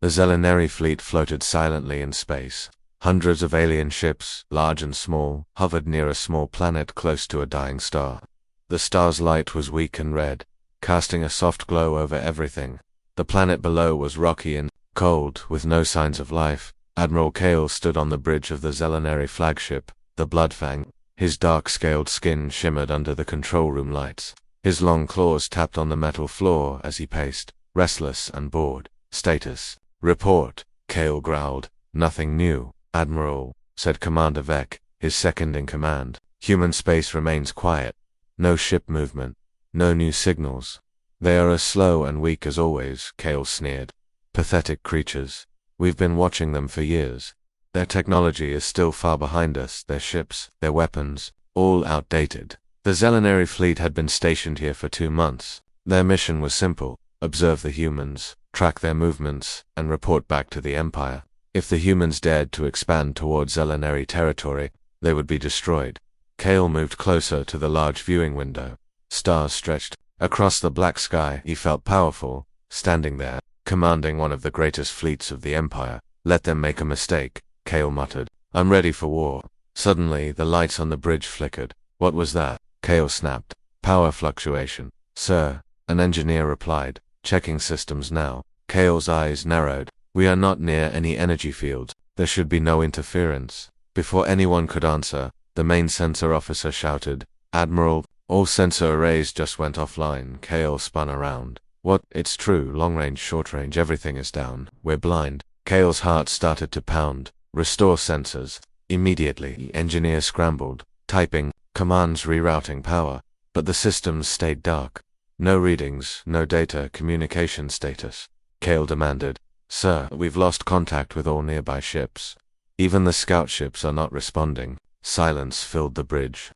The Zeleneri fleet floated silently in space. Hundreds of alien ships, large and small, hovered near a small planet close to a dying star. The star's light was weak and red, casting a soft glow over everything. The planet below was rocky and cold, with no signs of life. Admiral Kale stood on the bridge of the Zeleneri flagship, the Bloodfang. His dark-scaled skin shimmered under the control room lights. His long claws tapped on the metal floor as he paced, restless and bored. Status. Report, Kale growled. Nothing new, Admiral, said Commander Vec, his second in command. Human space remains quiet. No ship movement. No new signals. They are as slow and weak as always, Kale sneered. Pathetic creatures. We've been watching them for years. Their technology is still far behind us, their ships, their weapons, all outdated. The Zeleneri fleet had been stationed here for 2 months. Their mission was simple: observe the humans, track their movements, and report back to the Empire. If the humans dared to expand toward Zeleneri territory, they would be destroyed. Kale moved closer to the large viewing window. Stars stretched across the black sky. He felt powerful, standing there, commanding one of the greatest fleets of the Empire. Let them make a mistake, Kale muttered. I'm ready for war. Suddenly, the lights on the bridge flickered. What was that? Kale snapped. Power fluctuation. Sir, an engineer replied. Checking systems now. Kale's eyes narrowed. We are not near any energy fields. There should be no interference. Before anyone could answer, the main sensor officer shouted, Admiral, all sensor arrays just went offline. Kale spun around. What? It's true, long range, short range, everything is down. We're blind. Kale's heart started to pound. Restore sensors. Immediately, the engineer scrambled, typing commands rerouting power, but the systems stayed dark. No readings, no data, communication status. Kale demanded, Sir, we've lost contact with all nearby ships. Even the scout ships are not responding. Silence filled the bridge.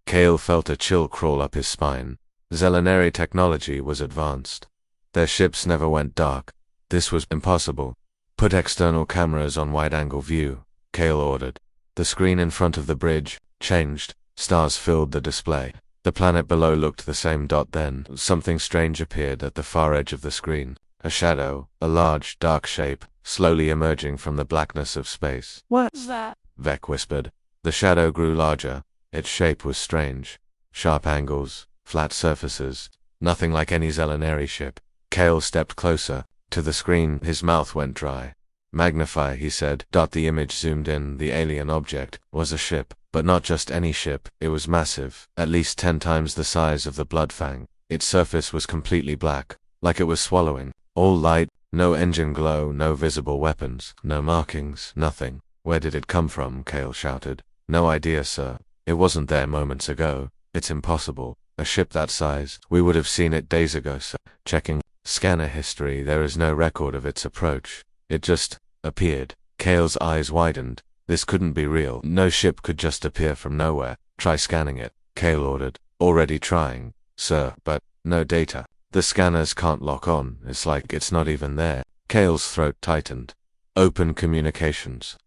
Kale felt a chill crawl up his spine. Zeleneri technology was advanced. Their ships never went dark. This was impossible. Put external cameras on wide-angle view, Kale ordered. The screen in front of the bridge changed. Stars filled the display. The planet below looked the same. Then, something strange appeared at the far edge of the screen. A shadow, a large, dark shape, slowly emerging from the blackness of space. What's that? Vec whispered. The shadow grew larger. Its shape was strange. Sharp angles, flat surfaces, nothing like any Zeleneri ship. Kale stepped closer. To the screen, his mouth went dry. Magnify, he said. The image zoomed in. The alien object was a ship, but not just any ship. It was massive, at least 10 times the size of the Bloodfang. Its surface was completely black, like it was swallowing. All light, no engine glow, no visible weapons, no markings, nothing. Where did it come from? Kale shouted. No idea, sir. It wasn't there moments ago. It's impossible. A ship that size, we would have seen it days ago, sir. Checking scanner history, there is no record of its approach. It just appeared. Kale's eyes widened. This couldn't be real. No ship could just appear from nowhere. Try scanning it, Kale ordered. Already trying, sir, but no data. The scanners can't lock on. It's like it's not even there. Kale's throat tightened. Open communications.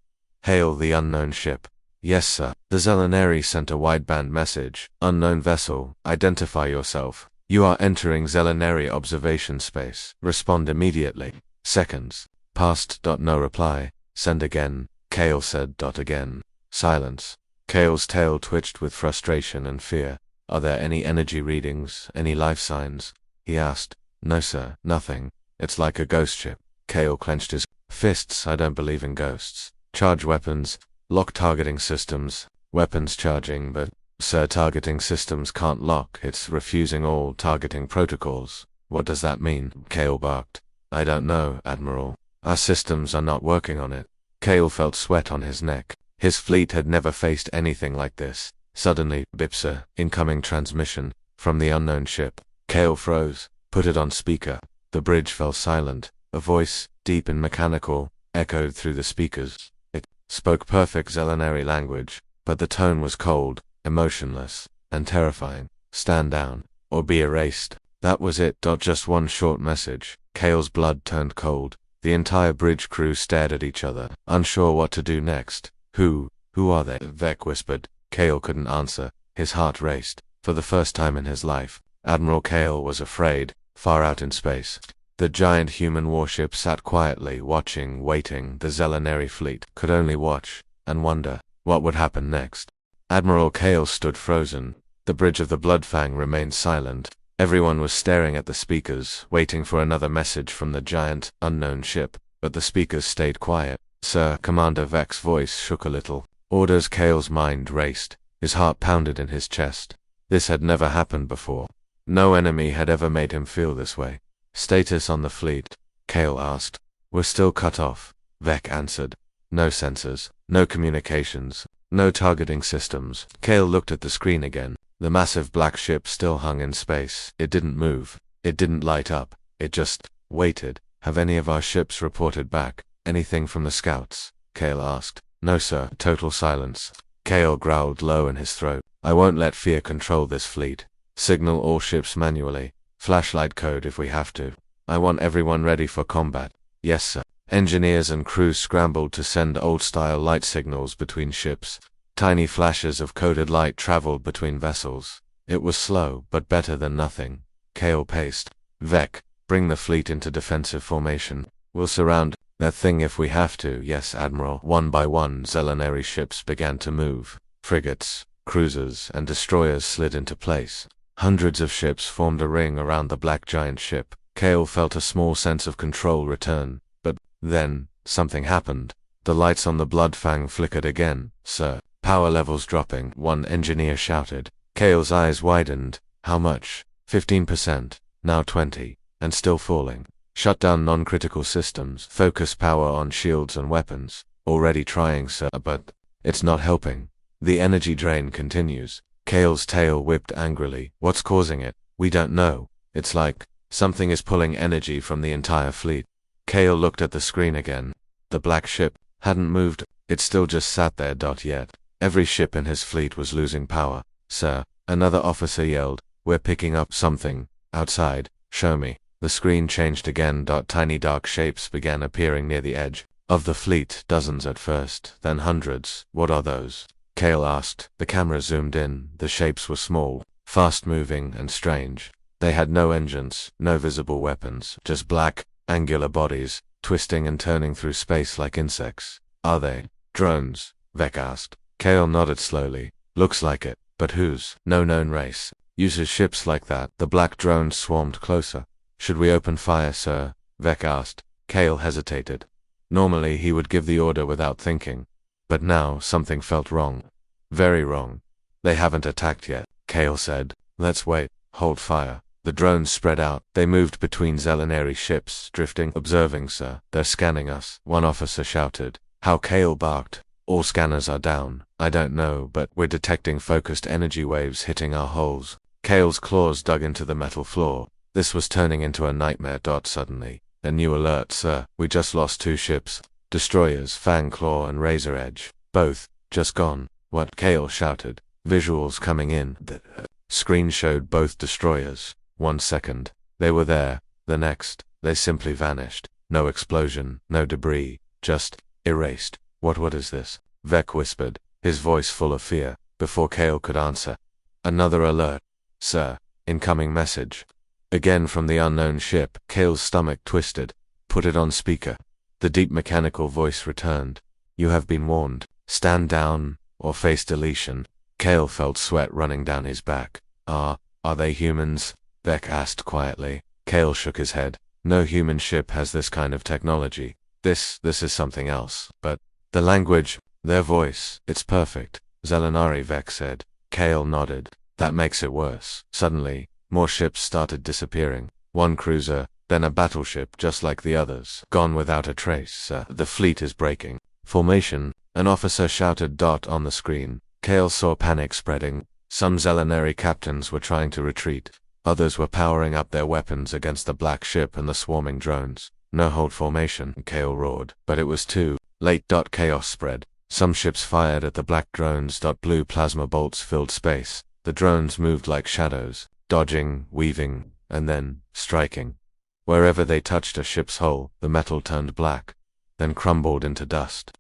Hail the unknown ship. Yes, sir. The Zeleneri sent a wideband message. Unknown vessel, identify yourself. You are entering Zeleneri observation space. Respond immediately. Seconds. Passed. No reply. Send again. Kale said. Again. Silence. Kale's tail twitched with frustration and fear. Are there any energy readings, any life signs? He asked. No, sir, nothing. It's like a ghost ship. Kale clenched his fists. I don't believe in ghosts. Charge weapons. Lock targeting systems. Weapons charging, but, sir, targeting systems can't lock. It's refusing all targeting protocols. What does that mean? Kale barked. I don't know, Admiral. Our systems are not working on it. Kale felt sweat on his neck. His fleet had never faced anything like this. Suddenly, bip, sir, incoming transmission from the unknown ship. Kale froze, put it on speaker. The bridge fell silent. A voice, deep and mechanical, echoed through the speakers. It spoke perfect Zeleneri language, but the tone was cold, emotionless, and terrifying. Stand down, or be erased. That was it. Just one short message. Kale's blood turned cold. The entire bridge crew stared at each other, unsure what to do next. Who are they? Vec whispered. Kale couldn't answer. His heart raced. For the first time in his life, Admiral Kale was afraid, far out in space. The giant human warship sat quietly, watching, waiting. The Zelenary fleet could only watch and wonder what would happen next. Admiral Kale stood frozen. The bridge of the Bloodfang remained silent. Everyone was staring at the speakers, waiting for another message from the giant, unknown ship, but the speakers stayed quiet. Sir, Commander Vek's voice shook a little. Orders. Kale's mind raced. His heart pounded in his chest. This had never happened before. No enemy had ever made him feel this way. Status on the fleet? Kale asked. We're still cut off, Vek answered. No sensors, no communications, no targeting systems. Kale looked at the screen again. The massive black ship still hung in space. It didn't move. It didn't light up. It just waited. Have any of our ships reported back? Anything from the scouts? Kale asked. No, sir. Total silence. Kale growled low in his throat. I won't let fear control this fleet. Signal all ships manually. Flashlight code if we have to. I want everyone ready for combat. Yes, sir. Engineers and crews scrambled to send old-style light signals between ships. Tiny flashes of coded light traveled between vessels. It was slow, but better than nothing. Kale paced. Vek, bring the fleet into defensive formation. We'll surround that thing if we have to. Yes, Admiral. One by one, Zelenary ships began to move. Frigates, cruisers, and destroyers slid into place. Hundreds of ships formed a ring around the black giant ship. Kale felt a small sense of control return. But then, something happened. The lights on the Bloodfang flickered again. Sir, power levels dropping, one engineer shouted. Kale's eyes widened. How much? 15%, now 20, and still falling. Shut down non-critical systems. Focus power on shields and weapons. Already trying, sir, but it's not helping. The energy drain continues. Kale's tail whipped angrily. What's causing it? We don't know. It's like something is pulling energy from the entire fleet. Kale looked at the screen again. The black ship hadn't moved. It still just sat there. Yet. Every ship in his fleet was losing power. Sir, another officer yelled. We're picking up something. Outside. Show me. The screen changed again. Tiny dark shapes began appearing near the edge of the fleet. Dozens at first, then hundreds. What are those? Kale asked. The camera zoomed in. The shapes were small, fast-moving, and strange. They had no engines, no visible weapons, just black, angular bodies, twisting and turning through space like insects. Are they drones? Vek asked. Kale nodded slowly. Looks like it, but whose? No known race uses ships like that. The black drones swarmed closer. Should we open fire, sir? Vek asked. Kale hesitated. Normally he would give the order without thinking. But now something felt wrong. Very wrong. They haven't attacked yet, Kale said. Let's wait. Hold fire. The drones spread out. They moved between Zelenary ships, drifting. Observing, sir. They're scanning us, one officer shouted. How? Kale barked. All scanners are down. I don't know, but we're detecting focused energy waves hitting our hulls. Kale's claws dug into the metal floor. This was turning into a nightmare. Suddenly. A new alert, sir. We just lost 2 ships. Destroyers, Fang Claw and Razor Edge. Both, just gone. What? Kale shouted. Visuals coming in. The screen showed both destroyers. 1 second. They were there. The next, they simply vanished. No explosion, no debris. Just erased. What is this? Vek whispered, his voice full of fear, before Kale could answer. Another alert. Sir, incoming message. Again from the unknown ship. Kale's stomach twisted. Put it on speaker. The deep mechanical voice returned. You have been warned. Stand down, or face deletion. Kale felt sweat running down his back. Are they humans? Vek asked quietly. Kale shook his head. No human ship has this kind of technology. This is something else. But the language, their voice, it's perfect. Zelenary, Vek said. Kale nodded. That makes it worse. Suddenly, more ships started disappearing. One cruiser, then a battleship just like the others. Gone without a trace. The fleet is breaking. Formation, an officer shouted. On the screen, Kale saw panic spreading. Some Zelenary captains were trying to retreat. Others were powering up their weapons against the black ship and the swarming drones. No hold formation, Kale roared. But it was too late. Chaos spread. Some ships fired at the black drones. Blue plasma bolts filled space. The drones moved like shadows, dodging, weaving, and then striking. Wherever they touched a ship's hull, the metal turned black, then crumbled into dust,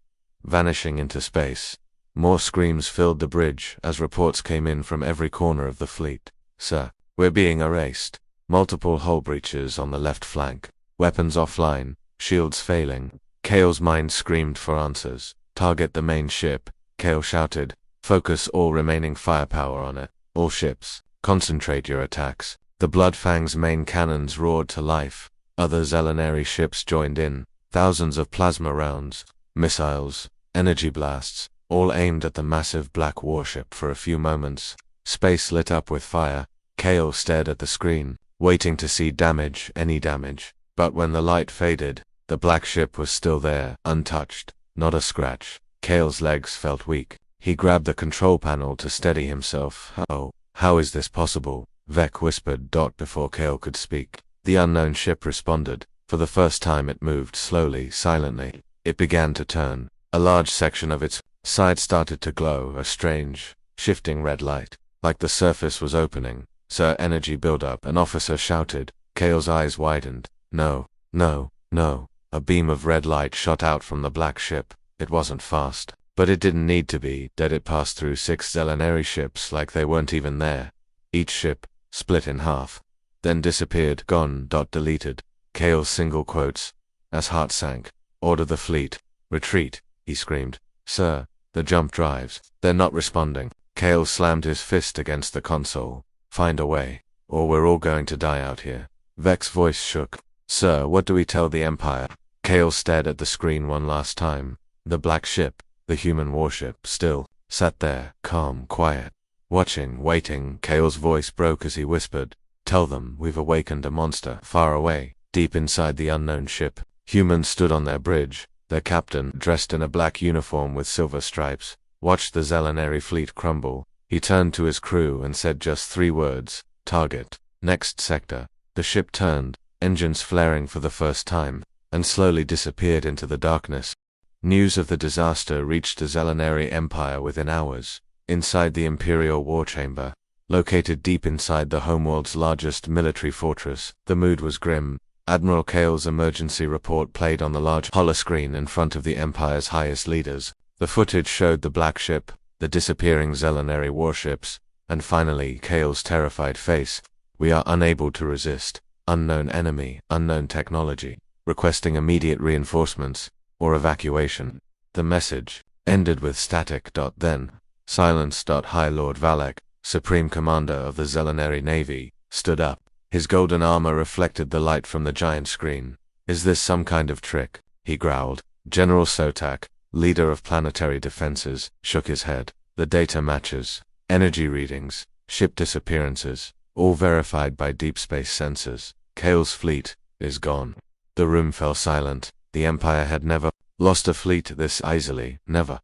vanishing into space. More screams filled the bridge as reports came in from every corner of the fleet. Sir, we're being erased. Multiple hull breaches on the left flank. Weapons offline, shields failing. Kale's mind screamed for answers. Target the main ship, Kale shouted. Focus all remaining firepower on it. All ships, concentrate your attacks. The Bloodfang's main cannons roared to life. Other Zelenary ships joined in. Thousands of plasma rounds, missiles, energy blasts, all aimed at the massive black warship. For a few moments, space lit up with fire. Kale stared at the screen, waiting to see damage, any damage. But when the light faded, the black ship was still there, untouched, not a scratch. Kale's legs felt weak. He grabbed the control panel to steady himself. Oh, how is this possible? Vec whispered. Before Kale could speak, the unknown ship responded. For the first time it moved slowly, silently. It began to turn. A large section of its side started to glow, a strange, shifting red light, like the surface was opening. Sir, energy buildup, an officer shouted. Kale's eyes widened. No, no, no. A beam of red light shot out from the black ship. It wasn't fast, but it didn't need to be. Did it pass through 6 Zelenary ships like they weren't even there? Each ship split in half, then disappeared, gone. Deleted. Kale's single quotes. As heart sank. Order the fleet. Retreat, he screamed. Sir, the jump drives. They're not responding. Kale slammed his fist against the console. Find a way, or we're all going to die out here. Vec's voice shook. Sir, what do we tell the Empire? Kale stared at the screen one last time. The black ship, the human warship, still sat there, calm, quiet, watching, waiting. Kale's voice broke as he whispered. Tell them we've awakened a monster far away, deep inside the unknown ship. Humans stood on their bridge. Their captain, dressed in a black uniform with silver stripes, watched the Zelenary fleet crumble. He turned to his crew and said just 3 words. Target. Next sector. The ship turned, engines flaring for the first time, and slowly disappeared into the darkness. News of the disaster reached the Zelenary Empire within hours. Inside the Imperial War Chamber, located deep inside the homeworld's largest military fortress, the mood was grim. Admiral Kale's emergency report played on the large holoscreen in front of the Empire's highest leaders. The footage showed the black ship, the disappearing Zelenary warships, and finally Kale's terrified face. We are unable to resist. Unknown enemy, unknown technology, requesting immediate reinforcements, or evacuation. The message ended with static. Then, silence. High Lord Valek, Supreme Commander of the Zelenary Navy, stood up. His golden armor reflected the light from the giant screen. Is this some kind of trick? He growled. General Sotak, leader of planetary defenses, shook his head. The data matches, energy readings, ship disappearances, all verified by deep space sensors. Kale's fleet is gone. The room fell silent. The Empire had never lost a fleet this easily, never.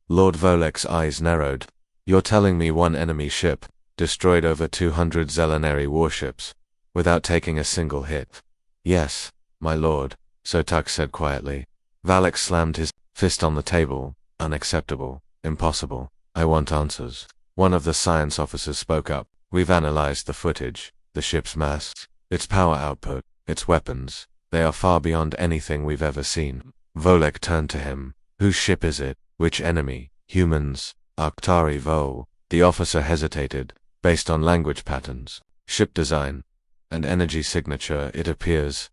Lord Volek's eyes narrowed. You're telling me one enemy ship destroyed over 200 Zelenary warships without taking a single hit? Yes, my lord, Sotak said quietly. Valek slammed his fist on the table. Unacceptable, impossible. I want answers. One of the science officers spoke up. We've analyzed the footage, the ship's mass, its power output, its weapons. They are far beyond anything we've ever seen. Volek turned to him. Whose ship is it? Which enemy? Humans? Akhtari Vol. The officer hesitated. Based on language patterns, ship design, and energy signature, it appears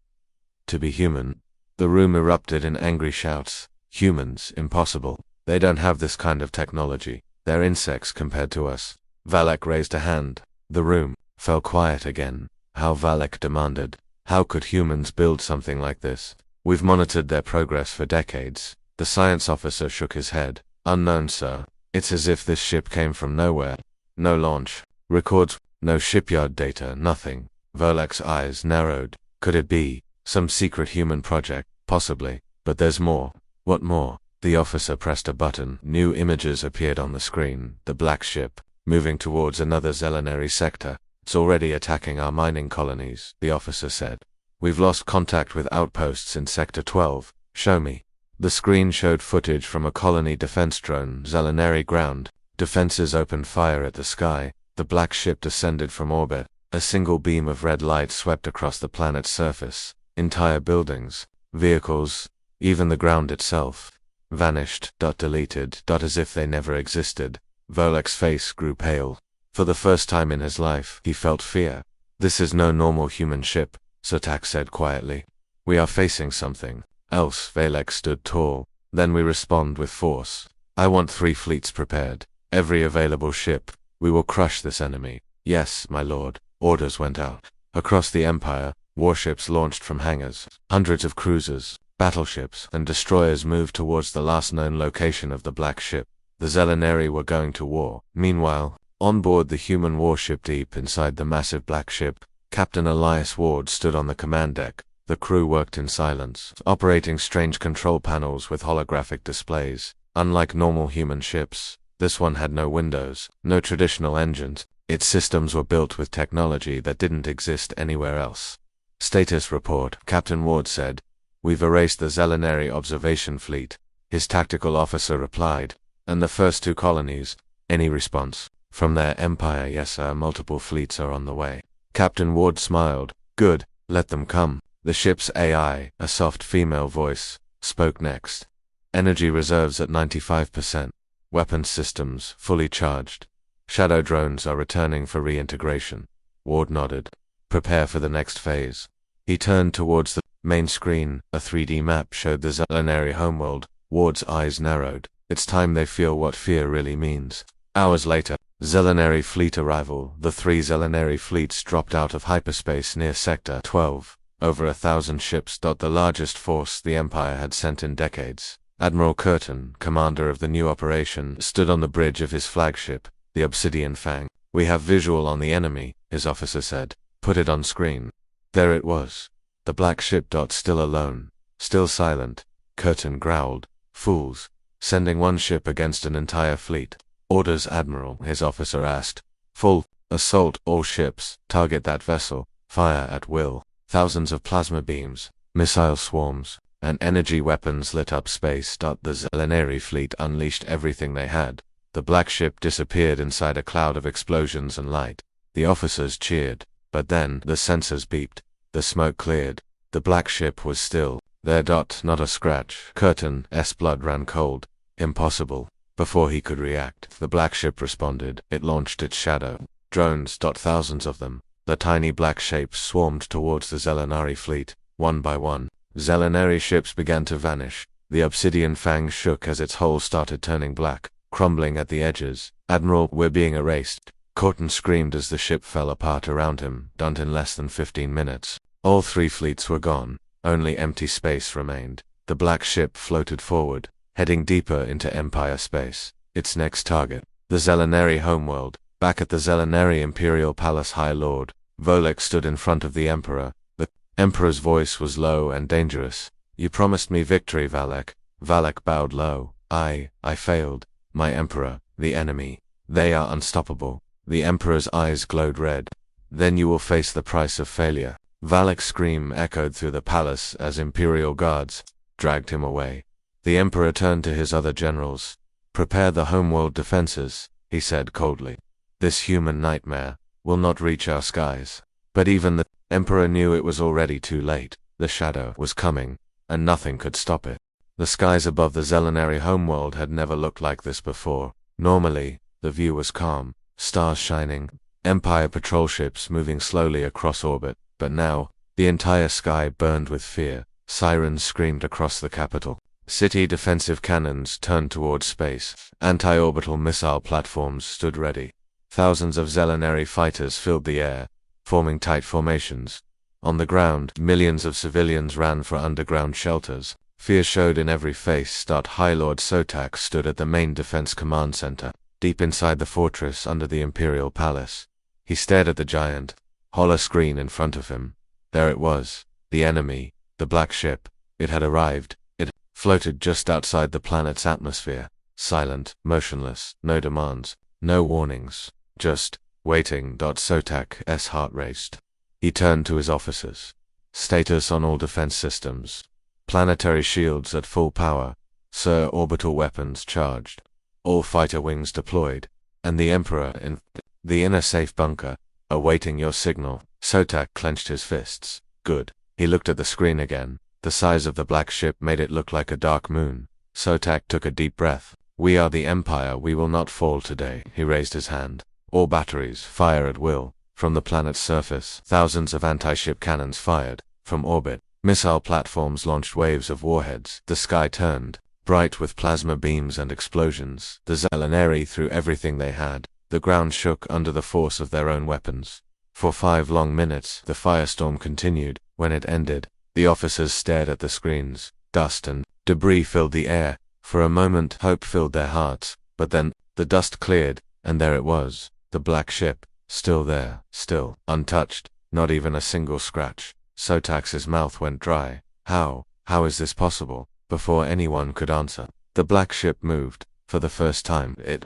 to be human. The room erupted in angry shouts. Humans? Impossible. They don't have this kind of technology. They're insects compared to us. Valek raised a hand. The room fell quiet again. How? Valek demanded. How could humans build something like this? We've monitored their progress for decades. The science officer shook his head. Unknown, sir. It's as if this ship came from nowhere. No launch records, no shipyard data, nothing. Volek's eyes narrowed. Could it be some secret human project? Possibly. But there's more. What more? The officer pressed a button. New images appeared on the screen. The black ship, moving towards another Zelenary sector. It's already attacking our mining colonies, the officer said. We've lost contact with outposts in Sector 12. Show me. The screen showed footage from a colony defense drone, Zelenary ground. Defenses opened fire at the sky. The black ship descended from orbit. A single beam of red light swept across the planet's surface. Entire buildings, vehicles, even the ground itself, vanished. Deleted. As if they never existed. Volek's face grew pale. For the first time in his life, he felt fear. This is no normal human ship, Sotak said quietly. We are facing something else. Valek stood tall. Then we respond with force. I want 3 fleets prepared. Every available ship. We will crush this enemy. Yes, my lord. Orders went out. Across the Empire, warships launched from hangars. Hundreds of cruisers, battleships, and destroyers moved towards the last known location of the Black Ship. The Zelenari were going to war. Meanwhile, on board the human warship deep inside the massive Black Ship, Captain Elias Ward stood on the command deck. The crew worked in silence, operating strange control panels with holographic displays. Unlike normal human ships, this one had no windows, no traditional engines. Its systems were built with technology that didn't exist anywhere else. Status report, Captain Ward said. We've erased the Zelenari observation fleet. His tactical officer replied. And the first 2 colonies. Any response? From their Empire, yes sir, multiple fleets are on the way. Captain Ward smiled. Good, let them come. The ship's AI, a soft female voice, spoke next. Energy reserves at 95%. Weapons systems fully charged. Shadow drones are returning for reintegration. Ward nodded. Prepare for the next phase. He turned towards the main screen. A 3D map showed the Zelenari homeworld. Ward's eyes narrowed. It's time they feel what fear really means. Hours later, Zelenari fleet arrival. The 3 Zelenari fleets dropped out of hyperspace near Sector 12. Over 1,000 ships. The largest force the Empire had sent in decades. Admiral Curtin, commander of the new operation, stood on the bridge of his flagship, the Obsidian Fang. We have visual on the enemy, his officer said. Put it on screen. There it was. The Black Ship. Still alone. Still silent. Curtin growled. Fools. Sending 1 ship against an entire fleet. Orders, Admiral, his officer asked. Full assault. All ships. Target that vessel. Fire at will. Thousands of plasma beams, missile swarms, and energy weapons lit up space. The Zelenari fleet unleashed everything they had. The Black Ship disappeared inside a cloud of explosions and light. The officers cheered, but then the sensors beeped. The smoke cleared. The Black Ship was still there. Not a scratch. Curtin's blood ran cold. Impossible. Before he could react, the Black Ship responded. It launched its shadow. Drones. Thousands of them. The tiny black shapes swarmed towards the Zelenari fleet. One by one, Zelenari ships began to vanish. The Obsidian Fang shook as its hull started turning black, crumbling at the edges. Admiral, we're being erased. Curtin screamed as the ship fell apart around him. Done in less than 15 minutes. All 3 fleets were gone. Only empty space remained. The Black Ship floated forward, heading deeper into Empire space. Its next target, the Zelenari homeworld. Back at the Zelenari Imperial Palace, High Lord Volek stood in front of the Emperor. The Emperor's voice was low and dangerous. You promised me victory, Valek. Valek bowed low. I failed. My Emperor, the enemy. They are unstoppable. The Emperor's eyes glowed red. Then you will face the price of failure. Valek's scream echoed through the palace as Imperial guards dragged him away. The Emperor turned to his other generals. Prepare the homeworld defenses, he said coldly. This human nightmare will not reach our skies. But even the Emperor knew it was already too late. The shadow was coming, and nothing could stop it. The skies above the Zelenari homeworld had never looked like this before. Normally, the view was calm, stars shining, Empire patrol ships moving slowly across orbit. But now, the entire sky burned with fear. Sirens screamed across the capital. City defensive cannons turned towards space. Anti-orbital missile platforms stood ready. Thousands of Zelenari fighters filled the air, forming tight formations. On the ground, millions of civilians ran for underground shelters. Fear showed in every face. High Lord Sotak stood at the main defense command center, deep inside the fortress under the Imperial Palace. He stared at the giant holoscreen in front of him. There it was, the enemy, the Black Ship. It had arrived. It floated just outside the planet's atmosphere, silent, motionless, no demands, no warnings. Just waiting. Sotak's heart raced. He turned to his officers. Status on all defense systems. Planetary shields at full power. Sir, orbital weapons charged. All fighter wings deployed. And the Emperor in the inner safe bunker, awaiting your signal. Sotak clenched his fists. Good. He looked at the screen again. The size of the Black Ship made it look like a dark moon. Sotak took a deep breath. We are the Empire. We will not fall today. He raised his hand. All batteries, fire at will. From the planet's surface, thousands of anti-ship cannons fired. From orbit, Missile platforms launched waves of warheads. The sky turned bright with plasma beams and explosions. The Zelenari threw everything they had. The ground shook under the force of their own weapons. For 5 long minutes, the firestorm continued. When it ended, the officers stared at the screens. Dust and debris filled the air. For a moment, hope filled their hearts. But then, the dust cleared, and there it was. The black ship, still there, still untouched, not even a single scratch. Sotax's mouth went dry. How is this possible? Before anyone could answer, the black ship moved. For the first time, it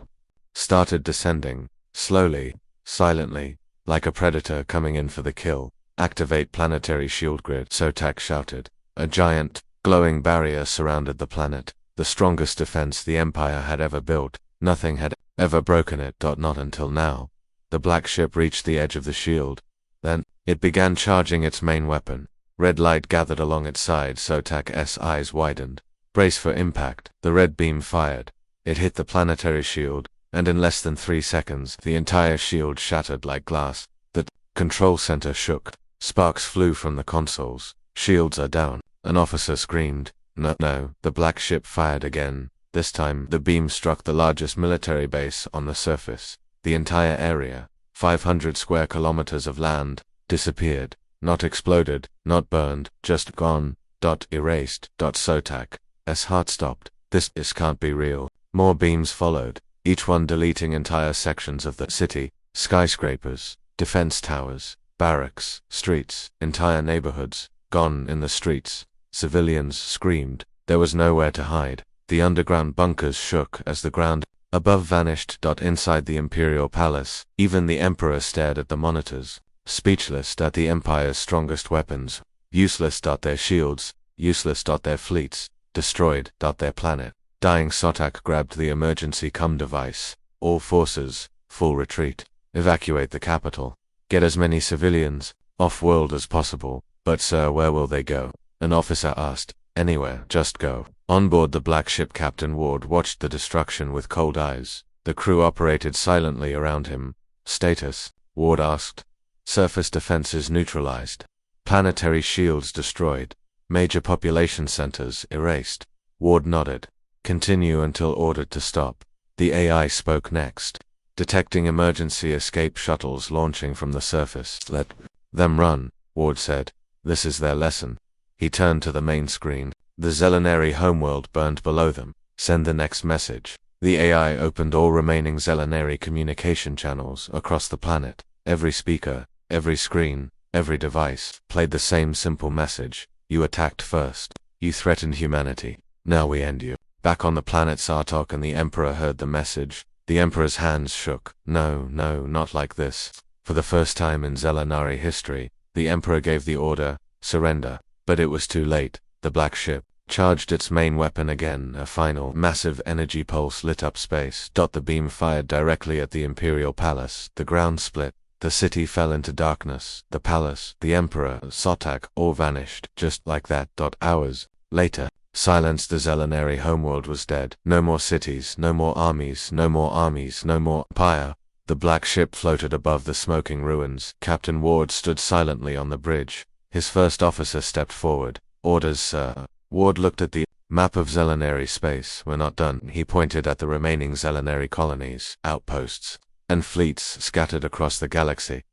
started descending, slowly, silently, like a predator coming in for the kill. Activate planetary shield grid, Sotax shouted. A giant, glowing barrier surrounded the planet, the strongest defense the Empire had ever built. Nothing had ever broken it. Not until now. The black ship reached the edge of the shield. Then, it began charging its main weapon. Red light gathered along its side. Sotax's eyes widened. Brace for impact. The red beam fired. It hit the planetary shield, and in less than 3 seconds, the entire shield shattered like glass. The control center shook. Sparks flew from the consoles. Shields are down. An officer screamed. No. The black ship fired again. This time, the beam struck the largest military base on the surface. The entire area, 500 square kilometers of land, disappeared. Not exploded, not burned, just gone. Erased. Sotax's heart stopped. This can't be real. More beams followed, each one deleting entire sections of the city, skyscrapers, defense towers, barracks, streets, entire neighborhoods, gone in the streets. Civilians screamed. There was nowhere to hide. The underground bunkers shook as the ground above vanished. Inside the Imperial Palace, even the Emperor stared at the monitors, speechless. The Empire's strongest weapons, useless. Their shields, useless. Their fleets, destroyed. Their planet, dying. Sotax grabbed the emergency comm device. All forces, full retreat. Evacuate the capital. Get as many civilians, off-world as possible. But sir, where will they go? An officer asked. Anywhere, just go. On board the black ship, Captain Ward watched the destruction with cold eyes. The crew operated silently around him. Status? Ward asked. Surface defenses neutralized. Planetary shields destroyed. Major population centers erased. Ward nodded. Continue until ordered to stop. The AI spoke next. Detecting emergency escape shuttles launching from the surface. Let them run, Ward said. This is their lesson. He turned to the main screen. The Zelenari homeworld burned below them. Send the next message. The AI opened all remaining Zelenari communication channels across the planet. Every speaker, every screen, every device played the same simple message. You attacked first. You threatened humanity. Now we end you. Back on the planet, Sartok and the Emperor heard the message. The Emperor's hands shook. No, not like this. For the first time in Zelenari history, the Emperor gave the order, surrender. But it was too late. The black ship charged its main weapon again. A final, massive energy pulse lit up space. The beam fired directly at the Imperial Palace. The ground split. The city fell into darkness. The palace, the Emperor, Sotax, all vanished. Just like that. Hours later, silence. The Zelenari homeworld was dead. No more cities, no more armies, no more armies, no more empire. The black ship floated above the smoking ruins. Captain Ward stood silently on the bridge. His first officer stepped forward. Orders, sir. Ward looked at the map of Zelenari space. We're not done. He pointed at the remaining Zelenari colonies, outposts, and fleets scattered across the galaxy.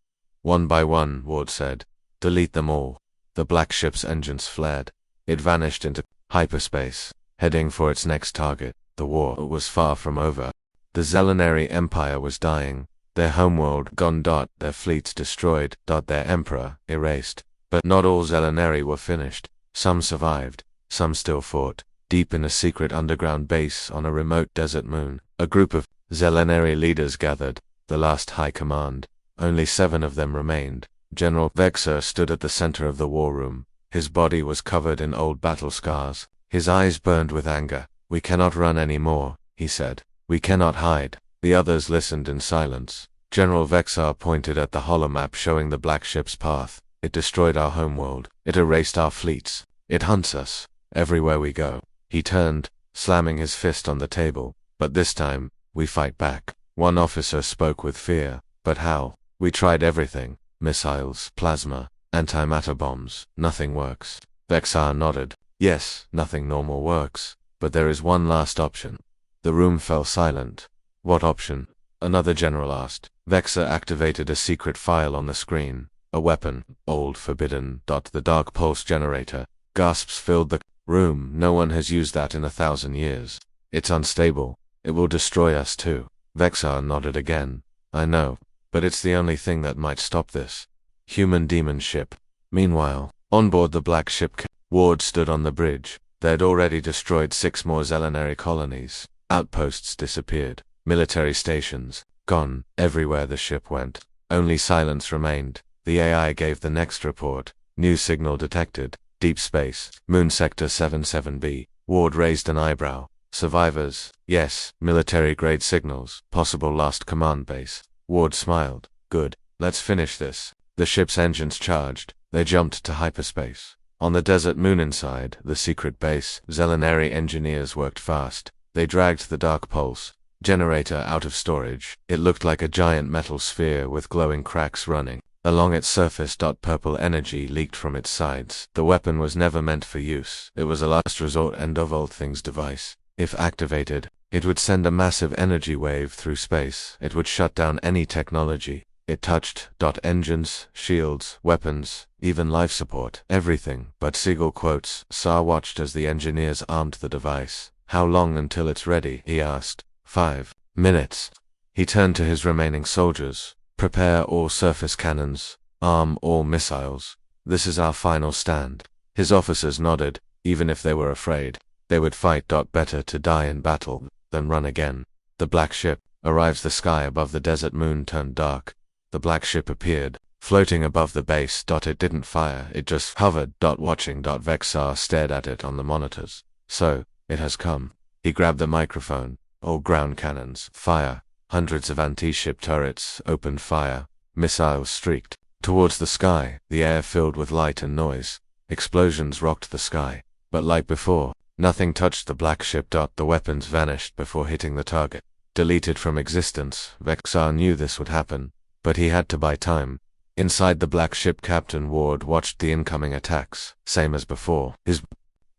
One by one, Ward said. Delete them all. The black ship's engines flared. It vanished into hyperspace, heading for its next target. The war was far from over. The Zelenari Empire was dying. Their homeworld gone. Their fleets destroyed. Their emperor erased. But not all Zelenari were finished. Some survived. Some still fought. Deep in a secret underground base on a remote desert moon, a group of Zelenari leaders gathered, the last high command. Only 7 of them remained. General Vexer stood at the center of the war room. His body was covered in old battle scars. His eyes burned with anger. We cannot run anymore, he said. We cannot hide. The others listened in silence. General Vexar pointed at the holomap showing the black ship's path. It destroyed our homeworld. It erased our fleets. It hunts us everywhere we go. He turned, slamming his fist on the table. But this time, we fight back. One officer spoke with fear. But how? We tried everything. Missiles, plasma, antimatter bombs. Nothing works. Vexar nodded. Yes, nothing normal works, but there is one last option. The room fell silent. What option? Another general asked. Vexar activated a secret file on the screen. A weapon, old, forbidden. The dark pulse generator. Gasps filled the room. No one has used that in 1,000 years. It's unstable. It will destroy us too. Vexar nodded again. I know, but it's the only thing that might stop this. Human demon ship. Meanwhile, on board the black ship, Ward stood on the bridge. They'd already destroyed 6 more Zelenary colonies. Outposts disappeared. Military stations gone. Everywhere the ship went, only silence remained. The AI gave the next report. New signal detected. Deep space. Moon sector 77B. Ward raised an eyebrow. Survivors. Yes. Military-grade signals. Possible last command base. Ward smiled. Good. Let's finish this. The ship's engines charged. They jumped to hyperspace. On the desert moon inside the secret base, Zelenary engineers worked fast. They dragged the dark pulse generator out of storage. It looked like a giant metal sphere with glowing cracks running along its surface. Purple energy leaked from its sides. The weapon was never meant for use. It was a last resort end of all things device. If activated, it would send a massive energy wave through space. It would shut down any technology it touched. Engines, shields, weapons, even life support, everything. But Siegel quotes, Sar watched as the engineers armed the device. How long until it's ready? He asked. 5 minutes. He turned to his remaining soldiers. Prepare all surface cannons. Arm all missiles. This is our final stand. His officers nodded. Even if they were afraid, they would fight. Better to die in battle than run again. The black ship arrives. The sky above the desert moon turned dark. The black ship appeared, floating above the base. It didn't fire, it just hovered. Watching. Vexar stared at it on the monitors. So, it has come. He grabbed the microphone. All ground cannons, fire. Hundreds of anti-ship turrets opened fire. Missiles streaked towards the sky, the air filled with light and noise. Explosions rocked the sky. But like before, nothing touched the black ship. The weapons vanished before hitting the target. Deleted from existence. Vexar knew this would happen, but he had to buy time. Inside the black ship, Captain Ward watched the incoming attacks, same as before. His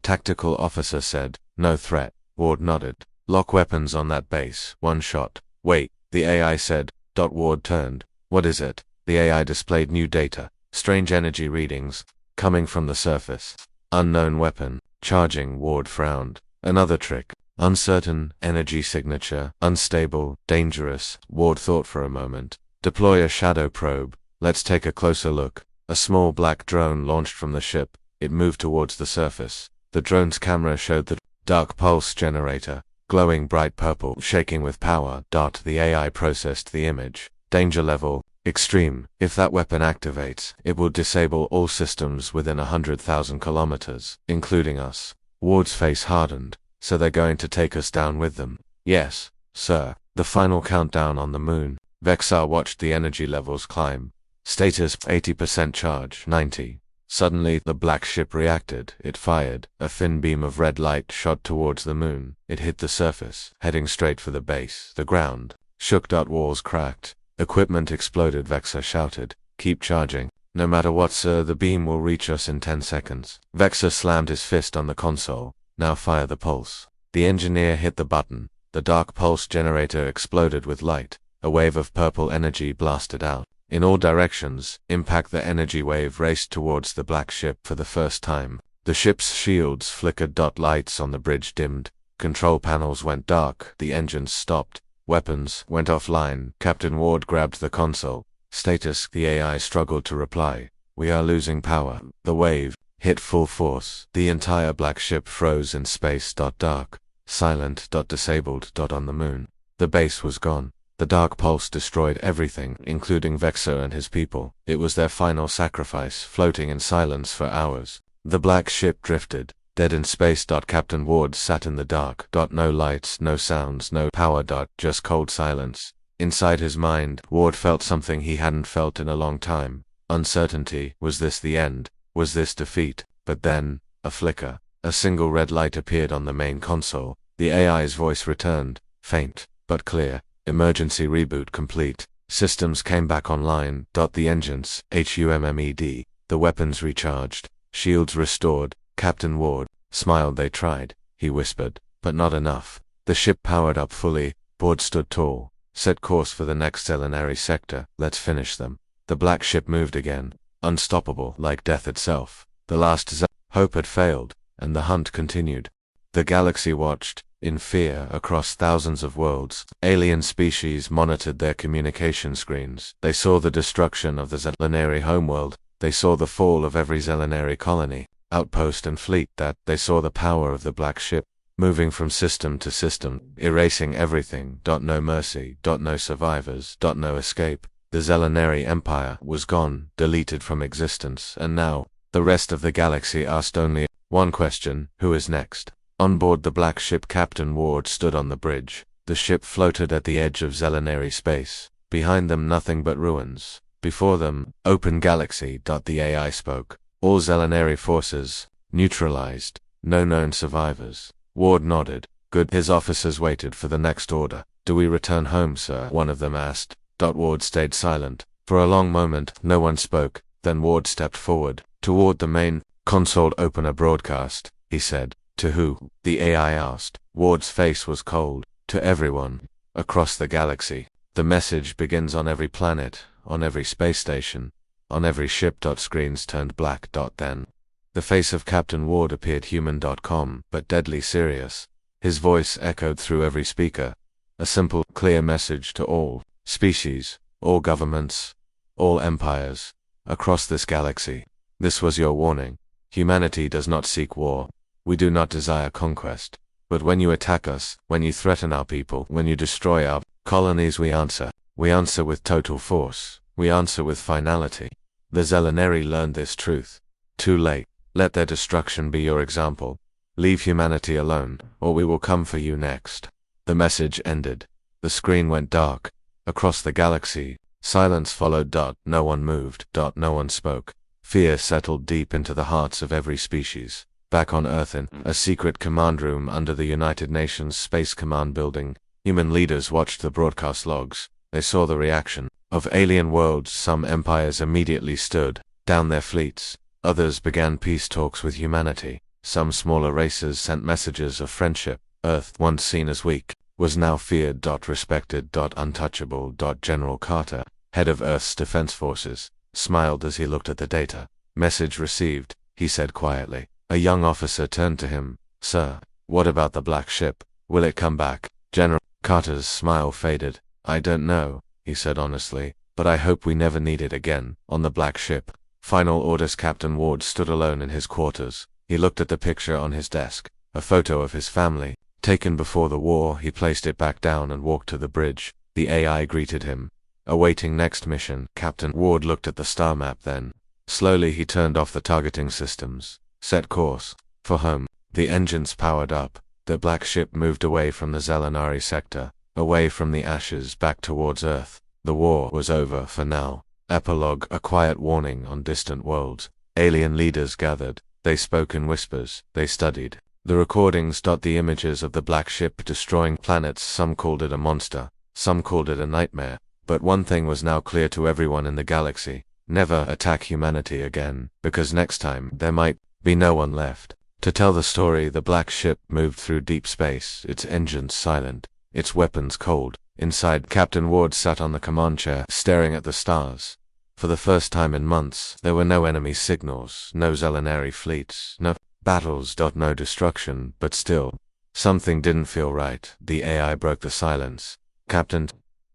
tactical officer said, no threat. Ward nodded. Lock weapons on that base, one shot. Wait, the AI said. Ward turned. What is it? The AI displayed new data. Strange energy readings, coming from the surface. Unknown weapon. Charging. Ward frowned. Another trick. Uncertain, energy signature, unstable, dangerous. Ward thought for a moment. Deploy a shadow probe. Let's take a closer look. A small black drone launched from the ship. It moved towards the surface. The drone's camera showed the dark pulse generator, glowing bright purple, shaking with power. The AI processed the image. Danger level, extreme. If that weapon activates, it will disable all systems within 100,000 kilometers, including us. Ward's face hardened. So they're going to take us down with them? Yes, sir. The final countdown on the moon. Vexar watched the energy levels climb. Status 80% charge, 90. Suddenly, the black ship reacted. It fired. A thin beam of red light shot towards the moon. It hit the surface, heading straight for the base. The ground shook. Walls cracked. Equipment exploded. Vexar shouted, keep charging. No matter what, sir, the beam will reach us in 10 seconds. Vexar slammed his fist on the console. Now fire the pulse. The engineer hit the button. The dark pulse generator exploded with light. A wave of purple energy blasted out. In all directions, impact. The energy wave raced towards the black ship for the first time. The ship's shields flickered. Lights on the bridge dimmed. Control panels went dark. The engines stopped. Weapons went offline. Captain Ward grabbed the console. Status. The AI struggled to reply. We are losing power. The wave hit full force. The entire black ship froze in space. Dark. Silent. Disabled. On the moon. The base was gone. The dark pulse destroyed everything, including Vexar and his people. It was their final sacrifice, floating in silence for hours. The black ship drifted, dead in space. Captain Ward sat in the dark. No lights, no sounds, no power. Just cold silence. Inside his mind, Ward felt something he hadn't felt in a long time. Uncertainty. Was this the end? Was this defeat? But then, a flicker. A single red light appeared on the main console. The AI's voice returned, faint, but clear. Emergency reboot complete. Systems came back online. The engines, HUMMED. The weapons recharged. Shields restored. Captain Ward smiled. They tried, he whispered, but not enough. The ship powered up fully. Ward stood tall. Set course for the next Zelenary sector. Let's finish them. The black ship moved again, unstoppable like death itself. The last hope had failed, and the hunt continued. The galaxy watched, in fear, across thousands of worlds. Alien species monitored their communication screens. They saw the destruction of the Zelenary homeworld. They saw the fall of every Zelenary colony, outpost and fleet. They saw the power of the black ship, moving from system to system, erasing everything. No mercy, no survivors, no escape. The Zelenary Empire was gone, deleted from existence, and now, the rest of the galaxy asked only one question: who is next? On board the black ship, Captain Ward stood on the bridge. The ship floated at the edge of Zelenary space. Behind them nothing but ruins. Before them, open galaxy. The AI spoke. All Zelenary forces neutralized. No known survivors. Ward nodded. Good. His officers waited for the next order. Do we return home, sir? One of them asked. Ward stayed silent. For a long moment, no one spoke. Then Ward stepped forward. Toward the main console. Open a broadcast, he said. To who? The AI asked. Ward's face was cold. To everyone. Across the galaxy. The message begins on every planet, on every space station, on every ship. Screens turned black. Then the face of Captain Ward appeared, human. But deadly serious. His voice echoed through every speaker. A simple, clear message to all species, all governments, all empires, across this galaxy. This was your warning. Humanity does not seek war. We do not desire conquest. But when you attack us, when you threaten our people, when you destroy our colonies, we answer. We answer with total force. We answer with finality. The Zelenary learned this truth. Too late. Let their destruction be your example. Leave humanity alone, or we will come for you next. The message ended. The screen went dark. Across the galaxy, silence followed. No one moved. No one spoke. Fear settled deep into the hearts of every species. Back on Earth, in a secret command room under the United Nations Space Command building, human leaders watched the broadcast logs. They saw the reaction of alien worlds. Some empires immediately stood down their fleets. Others began peace talks with humanity. Some smaller races sent messages of friendship. Earth, once seen as weak, was now feared. Respected. Untouchable. General Carter, head of Earth's defense forces, smiled as he looked at the data. Message received, he said quietly. A young officer turned to him. Sir, what about the black ship? Will it come back? General Carter's smile faded. I don't know, he said honestly, but I hope we never need it again. On the black ship. Final orders. Captain Ward stood alone in his quarters. He looked at the picture on his desk, a photo of his family, taken before the war. He placed it back down and walked to the bridge. The AI greeted him. Awaiting next mission. Captain Ward looked at the star map. Then, slowly he turned off the targeting systems. Set course for home. The engines powered up. The black ship moved away from the Zelenary sector, away from the ashes, back towards Earth. The war was over for now. Epilogue. A quiet warning on distant worlds. Alien leaders gathered. They spoke in whispers. They studied the recordings. The images of the black ship destroying planets. Some called it a monster. Some called it a nightmare. But one thing was now clear to everyone in the galaxy. Never attack humanity again, because next time there might be no one left to tell the story. The black ship moved through deep space, its engines silent, its weapons cold. Inside, Captain Ward sat on the command chair, staring at the stars. For the first time in months, there were no enemy signals, no Zelenary fleets, no battles. No destruction, but still, something didn't feel right. The AI broke the silence. Captain,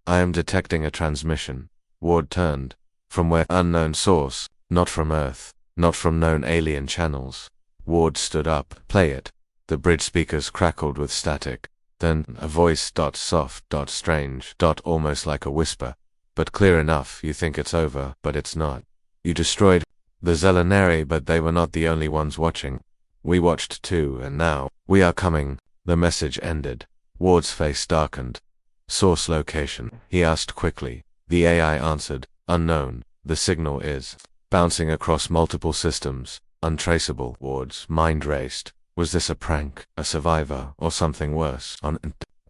I am detecting a transmission. Ward turned. From where? Unknown source, not from Earth. Not from known alien channels. Ward stood up. Play it. The bridge speakers crackled with static. Then, a voice. Soft. Strange. Almost like a whisper. But clear enough. You think it's over, but it's not. You destroyed the Zelenary, but they were not the only ones watching. We watched too, and now, we are coming. The message ended. Ward's face darkened. Source location, he asked quickly. The AI answered. Unknown. The signal is bouncing across multiple systems, untraceable. Ward's mind raced. Was this a prank, a survivor, or something worse? On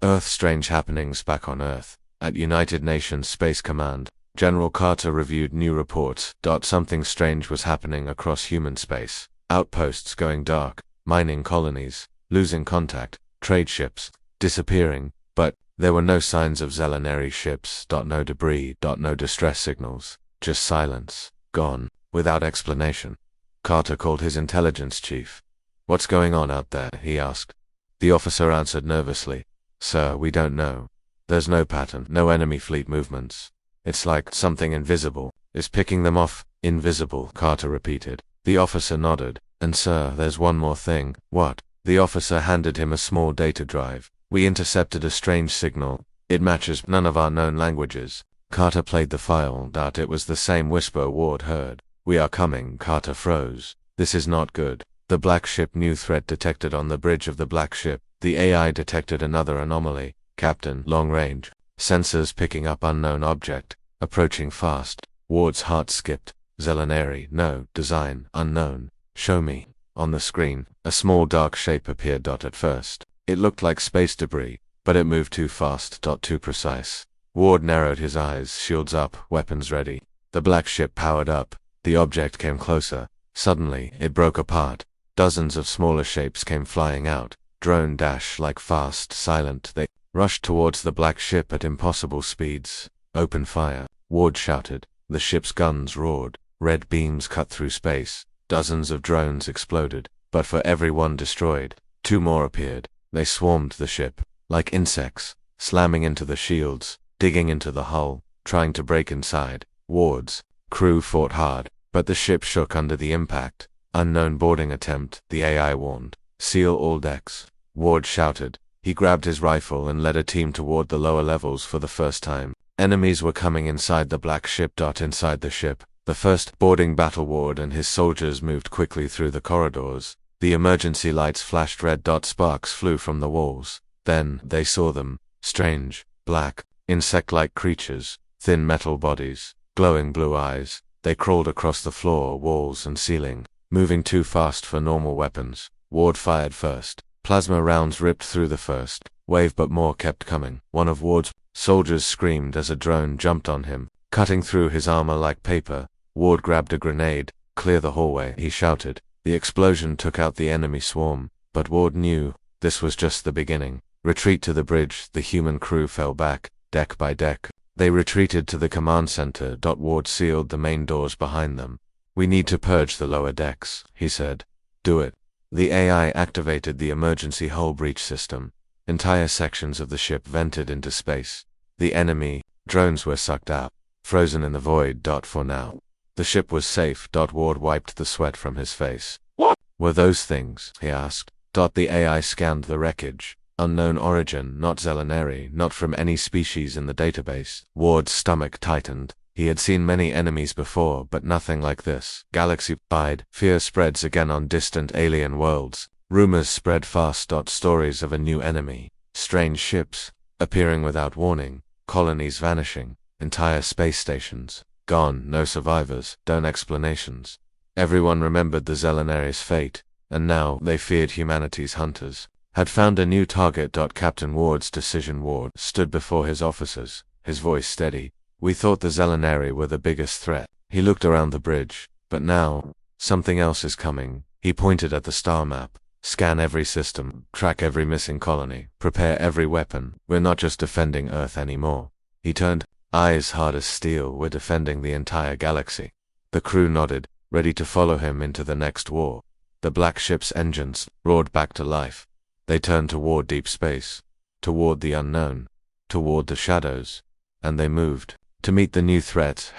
Earth. Strange happenings back on Earth. At United Nations Space Command, General Carter reviewed new reports. Something strange was happening across human space. Outposts going dark, mining colonies, losing contact, trade ships, disappearing, but there were no signs of Zelenary ships, no debris, no distress signals, just silence, gone, without explanation. Carter called his intelligence chief. "What's going on out there?" he asked. The officer answered nervously. "Sir, we don't know. There's no pattern, no enemy fleet movements. It's like something invisible is picking them off." "Invisible," Carter repeated. The officer nodded. "And sir, there's one more thing." "What?" The officer handed him a small data drive. "We intercepted a strange signal. It matches none of our known languages." Carter played the file. It was the same whisper Ward heard. "We are coming." Carter froze. "This is not good." The black ship. New threat detected on the bridge of the black ship. The AI detected another anomaly. "Captain, long range. Sensors picking up unknown object. Approaching fast." Ward's heart skipped. "Zelenary, no. Design, unknown. Show me." On the screen, a small dark shape appeared. At first, it looked like space debris, but it moved too fast. Too precise. Ward narrowed his eyes, shields up, weapons ready. The black ship powered up. The object came closer. Suddenly, it broke apart. Dozens of smaller shapes came flying out. Drone dash like fast, silent. They rushed towards the black ship at impossible speeds. "Open fire," Ward shouted. The ship's guns roared. Red beams cut through space. Dozens of drones exploded, but for every one destroyed, two more appeared. They swarmed the ship, like insects, slamming into the shields, digging into the hull, trying to break inside. Ward's crew fought hard, but the ship shook under the impact. "Unknown boarding attempt," the AI warned. "Seal all decks." Ward shouted. He grabbed his rifle and led a team toward the lower levels for the first time. Enemies were coming inside the black ship. Inside the ship, the first boarding battle. Ward and his soldiers moved quickly through the corridors. The emergency lights flashed red. Sparks flew from the walls. Then they saw them. Strange, black, insect-like creatures, thin metal bodies, glowing blue eyes. They crawled across the floor, walls, and ceiling, moving too fast for normal weapons. Ward fired first. Plasma rounds ripped through the first wave, but more kept coming. One of Ward's soldiers screamed as a drone jumped on him, cutting through his armor like paper. Ward grabbed a grenade. "Clear the hallway," he shouted. The explosion took out the enemy swarm, but Ward knew this was just the beginning. Retreat to the bridge. The human crew fell back, deck by deck. They retreated to the command center. Ward sealed the main doors behind them. "We need to purge the lower decks," he said. "Do it." The AI activated the emergency hull breach system. Entire sections of the ship vented into space. The enemy drones were sucked out, frozen in the void. For now, the ship was safe. Ward wiped the sweat from his face. "What were those things?" he asked. The AI scanned the wreckage. Unknown origin, not Zelenary, not from any species in the database. Ward's stomach tightened. He had seen many enemies before, but nothing like this. Galaxy-wide, fear spreads again on distant alien worlds. Rumors spread fast. Stories of a new enemy. Strange ships appearing without warning. Colonies vanishing. Entire space stations gone. No survivors. No explanations. Everyone remembered the Zelenary's fate, and now they feared humanity's hunters had found a new target. Captain Ward's decision. Ward stood before his officers, his voice steady. "We thought the Zelenary were the biggest threat." He looked around the bridge. "But now, something else is coming." He pointed at the star map. "Scan every system, track every missing colony, prepare every weapon. We're not just defending Earth anymore." He turned, eyes hard as steel. "We're defending the entire galaxy." The crew nodded, ready to follow him into the next war. The black ship's engines roared back to life. They turned toward deep space, toward the unknown, toward the shadows, and they moved to meet the new threat.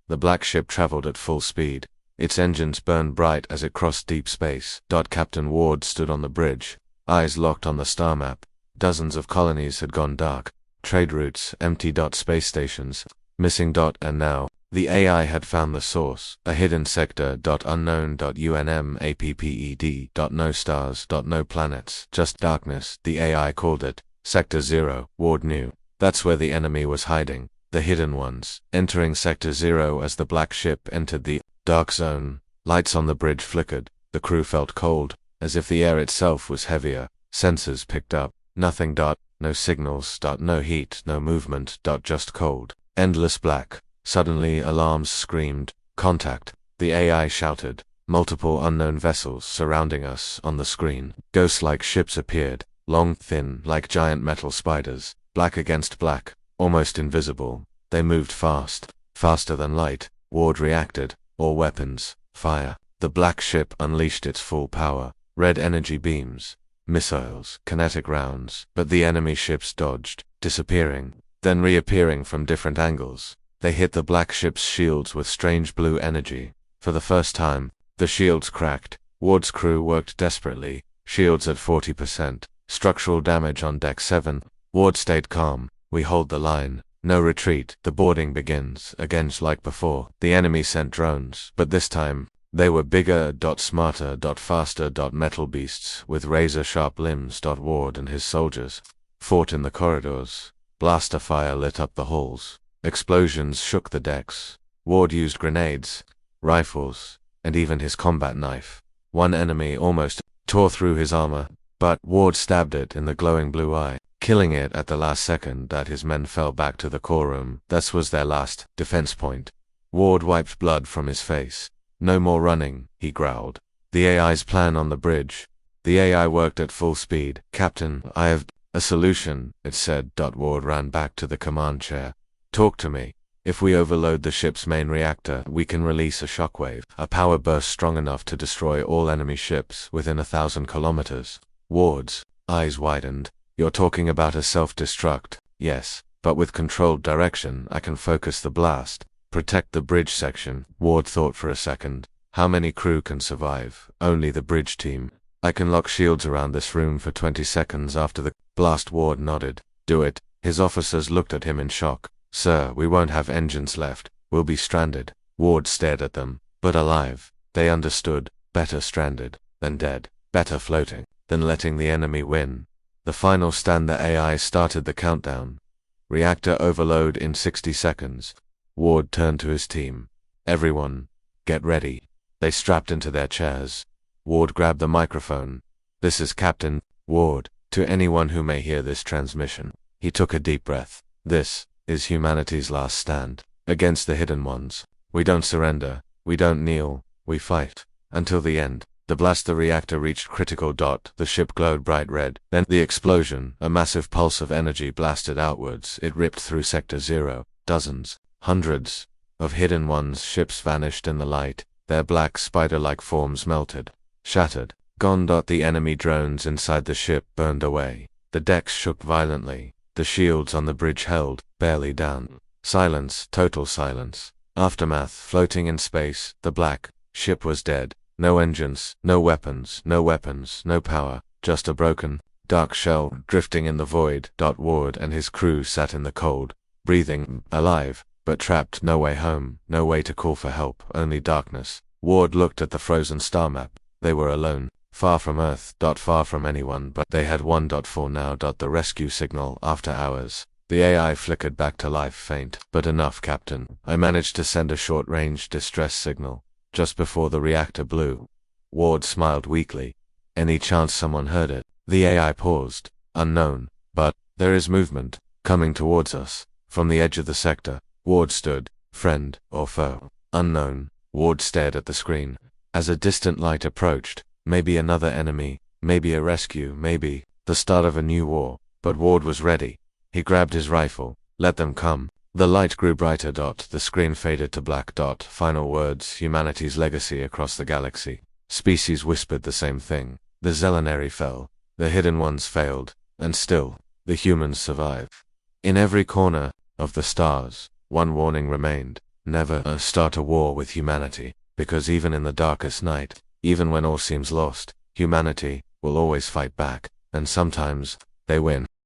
The black ship traveled at full speed. Its engines burned bright as it crossed deep space. Captain Ward stood on the bridge, eyes locked on the star map. Dozens of colonies had gone dark. Trade routes empty. Space stations missing. And now, the AI had found the source, a hidden sector. Unknown. UNMAPPED. No stars. No planets. Just darkness. The AI called it Sector Zero. Ward knew that's where the enemy was hiding. The hidden ones, entering Sector Zero as the black ship entered the dark zone. Lights on the bridge flickered. The crew felt cold, as if the air itself was heavier. Sensors picked up nothing. No signals. No heat, no movement. Just cold. Endless black. Suddenly alarms screamed. "Contact!" The AI shouted. multiple unknown vessels surrounding us on the screen. Ghost-like ships appeared, long, thin, like giant metal spiders, black against black, almost invisible. They moved fast, faster than light. Ward reacted. All weapons, fire. The black ship unleashed its full power. Red energy beams, missiles, kinetic rounds, but the enemy ships dodged, disappearing, then reappearing from different angles. They hit the black ship's shields with strange blue energy. For the first time, the shields cracked. Ward's crew worked desperately, shields at 40%, structural damage on deck 7. Ward stayed calm. We hold the line. No retreat. The boarding begins, again like before. The enemy sent drones, but this time, they were bigger, smarter, faster, metal beasts with razor-sharp limbs. Ward and his soldiers fought in the corridors. Blaster fire lit up the halls. Explosions shook the decks. Ward used grenades, rifles, and even his combat knife. One enemy almost tore through his armor, but Ward stabbed it in the glowing blue eye, killing it at the last second that his men fell back to the core room. That was their last defense point. Ward wiped blood from his face. No more running, he growled. The AI's plan on the bridge. The AI worked at full speed. Captain, I have a solution, it said. Ward ran back to the command chair. Talk to me. If we overload the ship's main reactor, we can release a shockwave, a power burst strong enough to destroy all enemy ships within 1,000 kilometers. Ward's eyes widened. You're talking about a self-destruct? Yes, but with controlled direction, I can focus the blast. Protect the bridge section. Ward thought for a second. How many crew can survive? Only the bridge team. I can lock shields around this room for 20 seconds after the blast. Ward nodded. Do it. His officers looked at him in shock. Sir, we won't have engines left. We'll be stranded. Ward stared at them. But alive. They understood. Better stranded than dead. Better floating than letting the enemy win. The final stand. The AI started the countdown. Reactor overload in 60 seconds. Ward turned to his team. Everyone, get ready. They strapped into their chairs. Ward grabbed the microphone. This is Captain Ward, to anyone who may hear this transmission. He took a deep breath. This is humanity's last stand. Against the hidden ones. We don't surrender. We don't kneel. We fight. Until the end. The blast. The reactor reached critical. The ship glowed bright red. Then the explosion. A massive pulse of energy blasted outwards. It ripped through Sector 0. Dozens, hundreds of hidden ones' ships vanished in the light. Their black spider-like forms melted, shattered, gone. The enemy drones inside the ship burned away. The decks shook violently. The shields on the bridge held, barely down. Silence, total silence. Aftermath floating in space. The black ship was dead. No engines, no weapons, no power. Just a broken, dark shell drifting in the void. Ward and his crew sat in the cold, breathing, alive, but trapped. No way home, no way to call for help, only darkness. Ward looked at the frozen star map. They were alone, far from Earth. Far from anyone, but they had 1.4 now. The rescue signal. After hours, the AI flickered back to life. Faint, but enough, Captain. I managed to send a short-range distress signal, just before the reactor blew. Ward smiled weakly. Any chance someone heard it? The AI paused. Unknown, but there is movement, coming towards us, from the edge of the sector. Ward stood. Friend or foe? Unknown. Ward stared at the screen. As a distant light approached, maybe another enemy, maybe a rescue, maybe the start of a new war. But Ward was ready. He grabbed his rifle. Let them come. The light grew brighter. The screen faded to black. Final words. Humanity's legacy across the galaxy. Species whispered the same thing. The Zelenary fell. The hidden ones failed. And still, the humans survive. In every corner of the stars, one warning remained. Never start a war with humanity, because even in the darkest night, even when all seems lost, humanity will always fight back, and sometimes they win.